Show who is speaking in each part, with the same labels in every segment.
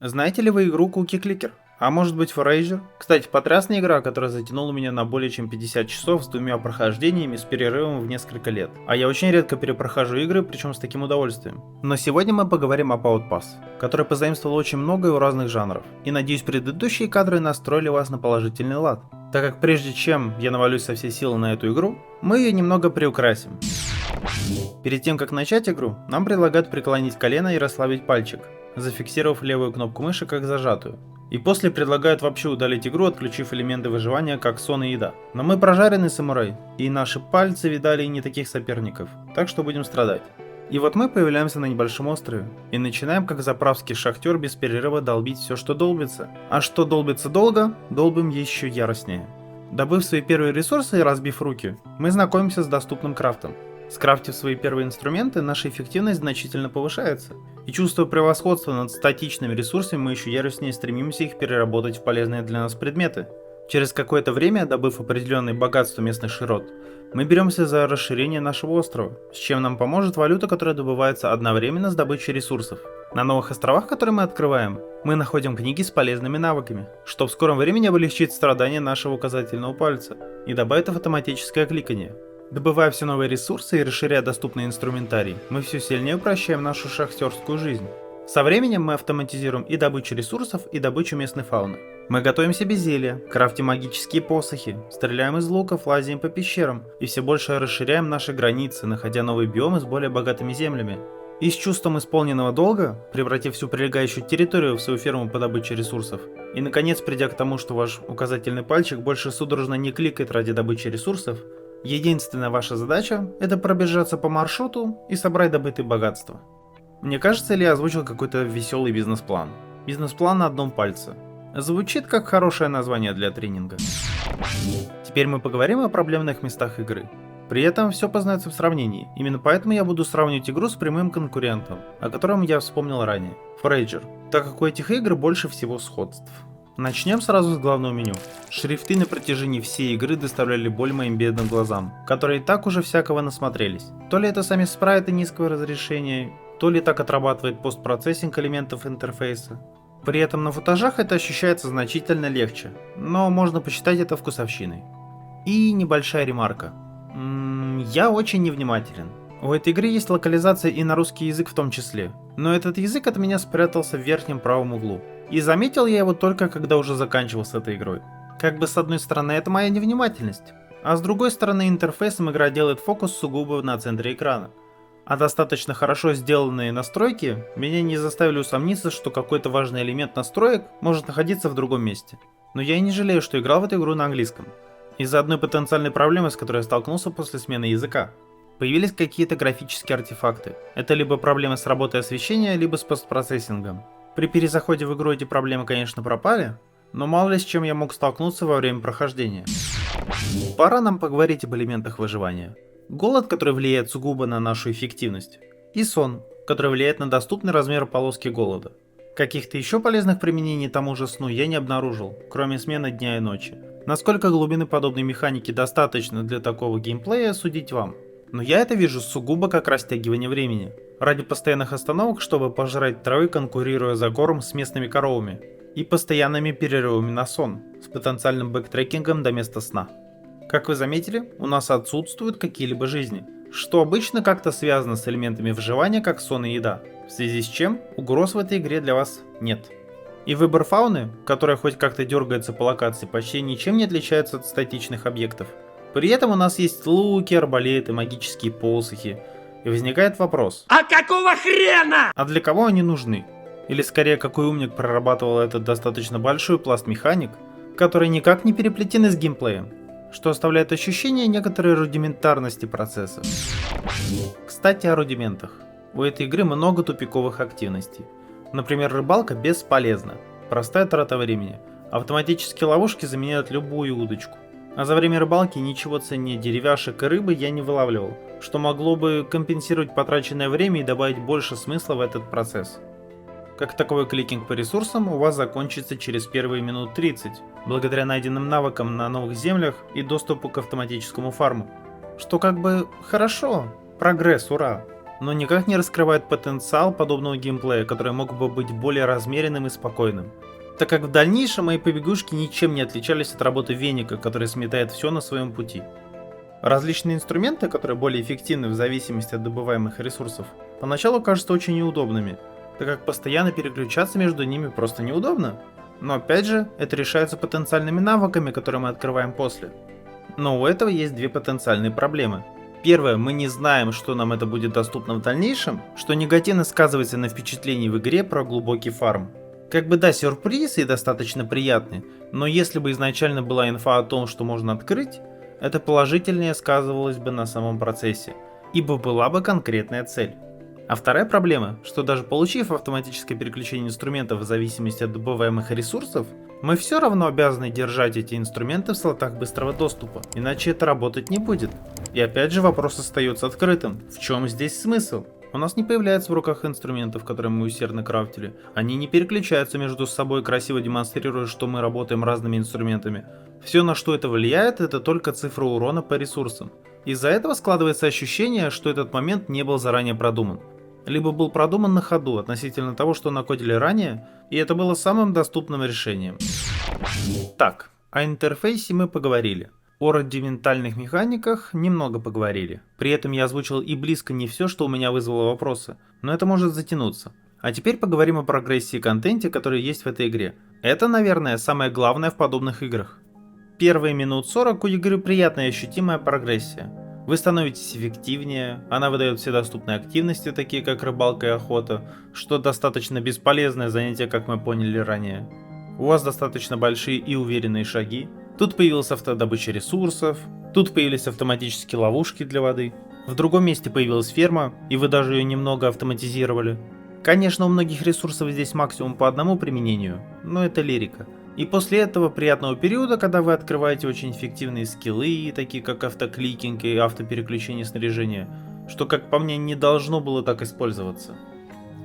Speaker 1: Знаете ли вы игру Cookie Clicker? А может быть Forager? Кстати, потрясная игра, которая затянула меня на более чем 50 часов с двумя прохождениями с перерывом в несколько лет. А я очень редко перепрохожу игры, причем с таким удовольствием. Но сегодня мы поговорим об Outpass, который позаимствовал очень многое у разных жанров. И надеюсь, предыдущие кадры настроили вас на положительный лад. Так как прежде чем я навалюсь со всей силы на эту игру, мы ее немного приукрасим. Перед тем как начать игру, нам предлагают преклонить колено и расслабить пальчик, зафиксировав левую кнопку мыши как зажатую. И после предлагают вообще удалить игру, отключив элементы выживания, как сон и еда. Но мы прожаренный самурай, и наши пальцы видали и не таких соперников, так что будем страдать. И вот мы появляемся на небольшом острове, и начинаем как заправский шахтер без перерыва долбить все, что долбится. А что долбится долго, долбим еще яростнее. Добыв свои первые ресурсы и разбив руки, мы знакомимся с доступным крафтом. Скрафтив свои первые инструменты, наша эффективность значительно повышается. И чувствуя превосходство над статичными ресурсами, мы еще яростнее стремимся их переработать в полезные для нас предметы. Через какое-то время, добыв определенные богатства местных широт, мы беремся за расширение нашего острова, с чем нам поможет валюта, которая добывается одновременно с добычей ресурсов. На новых островах, которые мы открываем, мы находим книги с полезными навыками, что в скором времени облегчит страдания нашего указательного пальца и добавит автоматическое кликание. Добывая все новые ресурсы и расширяя доступный инструментарий, мы все сильнее упрощаем нашу шахтерскую жизнь. Со временем мы автоматизируем и добычу ресурсов, и добычу местной фауны. Мы готовим себе зелья, крафтим магические посохи, стреляем из луков, лазим по пещерам и все больше расширяем наши границы, находя новые биомы с более богатыми землями. И с чувством исполненного долга, превратив всю прилегающую территорию в свою ферму по добыче ресурсов, и наконец придя к тому, что ваш указательный пальчик больше судорожно не кликает ради добычи ресурсов, единственная ваша задача – это пробежаться по маршруту и собрать добытые богатства. Мне кажется, ли я озвучил какой-то веселый бизнес-план? Бизнес-план на одном пальце. Звучит как хорошее название для тренинга. Теперь мы поговорим о проблемных местах игры. При этом все познается в сравнении. Именно поэтому я буду сравнивать игру с прямым конкурентом, о котором я вспомнил ранее – Forager, так как у этих игр больше всего сходств. Начнем сразу с главного меню. Шрифты на протяжении всей игры доставляли боль моим бедным глазам, которые и так уже всякого насмотрелись. То ли это сами спрайты низкого разрешения, то ли так отрабатывает постпроцессинг элементов интерфейса. При этом на футажах это ощущается значительно легче, но можно посчитать это вкусовщиной. И небольшая ремарка. Я очень невнимателен. У этой игры есть локализация и на русский язык в том числе, но этот язык от меня спрятался в верхнем правом углу. И заметил я его только когда уже заканчивал с этой игрой. Как бы с одной стороны это моя невнимательность, а с другой стороны интерфейсом игра делает фокус сугубо на центре экрана. А достаточно хорошо сделанные настройки меня не заставили усомниться, что какой-то важный элемент настроек может находиться в другом месте. Но я и не жалею, что играл в эту игру на английском. Из-за одной потенциальной проблемы, с которой я столкнулся после смены языка. Появились какие-то графические артефакты. Это либо проблемы с работой освещения, либо с постпроцессингом. При перезаходе в игру эти проблемы, конечно, пропали, но мало ли с чем я мог столкнуться во время прохождения. Пора нам поговорить об элементах выживания. Голод, который влияет сугубо на нашу эффективность, и сон, который влияет на доступный размер полоски голода. Каких-то еще полезных применений тому же сну я не обнаружил, кроме смены дня и ночи. Насколько глубины подобной механики достаточно для такого геймплея, судить вам. Но я это вижу сугубо как растягивание времени. Ради постоянных остановок, чтобы пожрать травы, конкурируя за корм с местными коровами. И постоянными перерывами на сон, с потенциальным бэктрекингом до места сна. Как вы заметили, у нас отсутствуют какие-либо жизни, что обычно как-то связано с элементами выживания, как сон и еда. В связи с чем угроз в этой игре для вас нет. И выбор фауны, которая хоть как-то дергается по локации, почти ничем не отличается от статичных объектов. При этом у нас есть луки, арбалеты, магические посохи. И возникает вопрос. А какого хрена? А для кого они нужны? Или скорее, какой умник прорабатывал этот достаточно большой пласт механик, которые никак не переплетены с геймплеем, что оставляет ощущение некоторой рудиментарности процесса. Кстати, о рудиментах. У этой игры много тупиковых активностей. Например, рыбалка бесполезна. Простая трата времени. Автоматические ловушки заменяют любую удочку. А за время рыбалки ничего ценнее деревяшек и рыбы я не вылавливал, что могло бы компенсировать потраченное время и добавить больше смысла в этот процесс. Как таковой кликинг по ресурсам у вас закончится через первые минут 30, благодаря найденным навыкам на новых землях и доступу к автоматическому фарму. Что как бы хорошо, прогресс, ура. но никак не раскрывают потенциал подобного геймплея, который мог бы быть более размеренным и спокойным. Так как в дальнейшем мои побегушки ничем не отличались от работы веника, который сметает все на своем пути. Различные инструменты, которые более эффективны в зависимости от добываемых ресурсов, поначалу кажутся очень неудобными, так как постоянно переключаться между ними просто неудобно. Но опять же, это решается потенциальными навыками, которые мы открываем после. Но у этого есть две потенциальные проблемы. Первое, мы не знаем, что нам это будет доступно в дальнейшем, что негативно сказывается на впечатлении в игре про глубокий фарм. Как бы да, сюрприз и достаточно приятный, но если бы изначально была инфа о том, что можно открыть, это положительнее сказывалось бы на самом процессе, ибо была бы конкретная цель. А вторая проблема, что даже получив автоматическое переключение инструментов в зависимости от добываемых ресурсов, мы все равно обязаны держать эти инструменты в слотах быстрого доступа, иначе это работать не будет. И опять же вопрос остается открытым, в чем здесь смысл? У нас не появляется в руках инструментов, которые мы усердно крафтили, они не переключаются между собой, красиво демонстрируя, что мы работаем разными инструментами. Все, на что это влияет, это только цифра урона по ресурсам. Из-за этого складывается ощущение, что этот момент не был заранее продуман. Либо был продуман на ходу относительно того, что накодили ранее, и это было самым доступным решением. Так, о интерфейсе мы поговорили. О радиментальных механиках немного поговорили. При этом я озвучил и близко не все, что у меня вызвало вопросы, но это может затянуться. А теперь поговорим о прогрессии и контенте, который есть в этой игре. Это, наверное, самое главное в подобных играх. Первые минут 40 у игры приятная и ощутимая прогрессия. Вы становитесь эффективнее, она выдает все доступные активности, такие как рыбалка и охота, что достаточно бесполезное занятие, как мы поняли ранее. У вас достаточно большие и уверенные шаги. Тут появилась автодобыча ресурсов, тут появились автоматические ловушки для воды. В другом месте появилась ферма, и вы даже ее немного автоматизировали. Конечно, у многих ресурсов здесь максимум по одному применению, но это лирика. И после этого приятного периода, когда вы открываете очень эффективные скиллы, такие как автокликинг и автопереключение снаряжения, что, как по мне, не должно было так использоваться.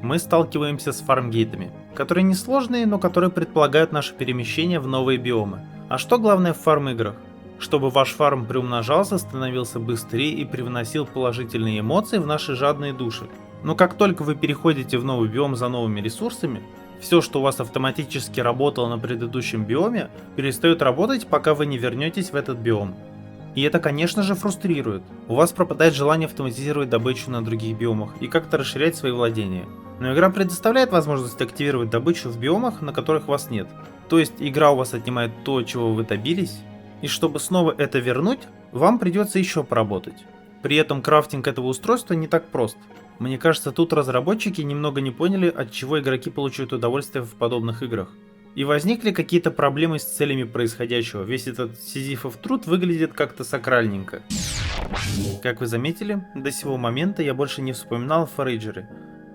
Speaker 1: Мы сталкиваемся с фармгейтами, которые несложные, но которые предполагают наше перемещение в новые биомы. А что главное в фарм-играх? Чтобы ваш фарм приумножался, становился быстрее и привносил положительные эмоции в наши жадные души. Но как только вы переходите в новый биом за новыми ресурсами, все, что у вас автоматически работало на предыдущем биоме, перестает работать, пока вы не вернетесь в этот биом. И это, конечно же, фрустрирует. У вас пропадает желание автоматизировать добычу на других биомах и как-то расширять свои владения. Но игра предоставляет возможность активировать добычу в биомах, на которых вас нет. То есть игра у вас отнимает то, чего вы добились, и чтобы снова это вернуть, вам придется еще поработать. При этом крафтинг этого устройства не так прост. Мне кажется, тут разработчики немного не поняли, от чего игроки получают удовольствие в подобных играх. И возникли какие-то проблемы с целями происходящего, весь этот сизифов труд выглядит как-то сакральненько. Как вы заметили, до сего момента я больше не вспоминал о форейджере,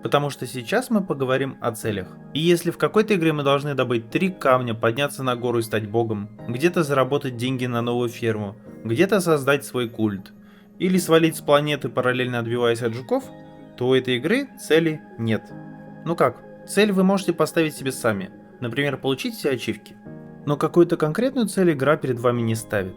Speaker 1: потому что сейчас мы поговорим о целях. И если в какой-то игре мы должны добыть 3 камня, подняться на гору и стать богом, где-то заработать деньги на новую ферму, где-то создать свой культ, или свалить с планеты, параллельно отбиваясь от жуков, то у этой игры цели нет. Ну как, цель вы можете поставить себе сами, например, получить все ачивки. Но какую-то конкретную цель игра перед вами не ставит.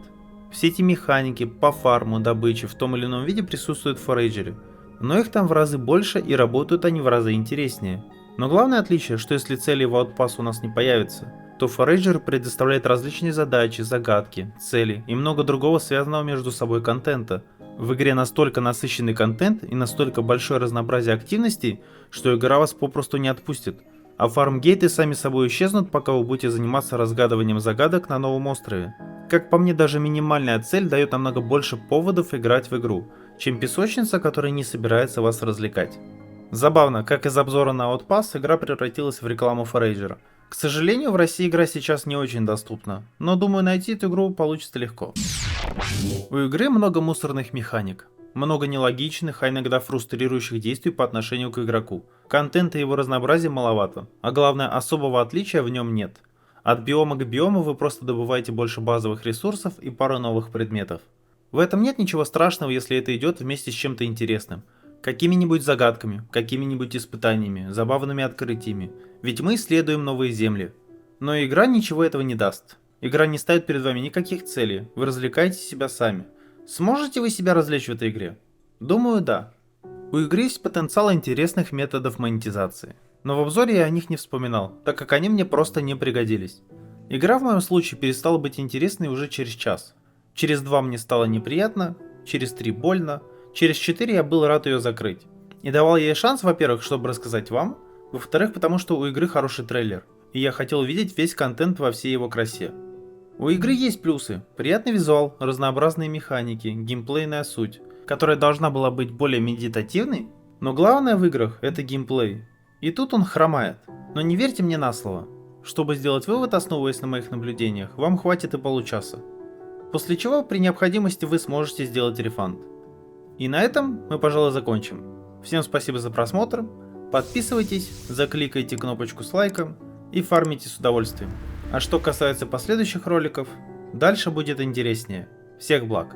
Speaker 1: Все эти механики по фарму, добыче в том или ином виде присутствуют в форейджере, но их там в разы больше и работают они в разы интереснее. Но главное отличие, что если цели в Outpass у нас не появится, то форейджер предоставляет различные задачи, загадки, цели и много другого связанного между собой контента. В игре настолько насыщенный контент и настолько большое разнообразие активностей, что игра вас попросту не отпустит. А фармгейты сами собой исчезнут, пока вы будете заниматься разгадыванием загадок на новом острове. Как по мне, даже минимальная цель дает намного больше поводов играть в игру, чем песочница, которая не собирается вас развлекать. Забавно, как из обзора на Outpass игра превратилась в рекламу форейджера. К сожалению, в России игра сейчас не очень доступна, но думаю, найти эту игру получится легко. У игры много мусорных механик, много нелогичных, а иногда фрустрирующих действий по отношению к игроку. Контента и его разнообразия маловато, а главное, особого отличия в нем нет. От биома к биому вы просто добываете больше базовых ресурсов и пару новых предметов. В этом нет ничего страшного, если это идет вместе с чем-то интересным. Какими-нибудь загадками, какими-нибудь испытаниями, забавными открытиями. Ведь мы исследуем новые земли. Но игра ничего этого не даст. Игра не ставит перед вами никаких целей, вы развлекаете себя сами. Сможете вы себя развлечь в этой игре? Думаю, да. У игры есть потенциал интересных методов монетизации, но в обзоре я о них не вспоминал, так как они мне просто не пригодились. Игра в моем случае перестала быть интересной уже через час. Через 2 мне стало неприятно, через 3 больно, через 4 я был рад ее закрыть. И давал ей шанс, во-первых, чтобы рассказать вам, во-вторых, потому что у игры хороший трейлер, и я хотел увидеть весь контент во всей его красе. У игры есть плюсы: приятный визуал, разнообразные механики, геймплейная суть, которая должна была быть более медитативной, но главное в играх это геймплей. И тут он хромает. Но не верьте мне на слово. Чтобы сделать вывод, основываясь на моих наблюдениях, вам хватит и получаса. После чего при необходимости вы сможете сделать рефанд. И на этом мы, пожалуй, закончим. Всем спасибо за просмотр, подписывайтесь, закликайте кнопочку с лайком и фармите с удовольствием. А что касается последующих роликов, дальше будет интереснее. Всех благ!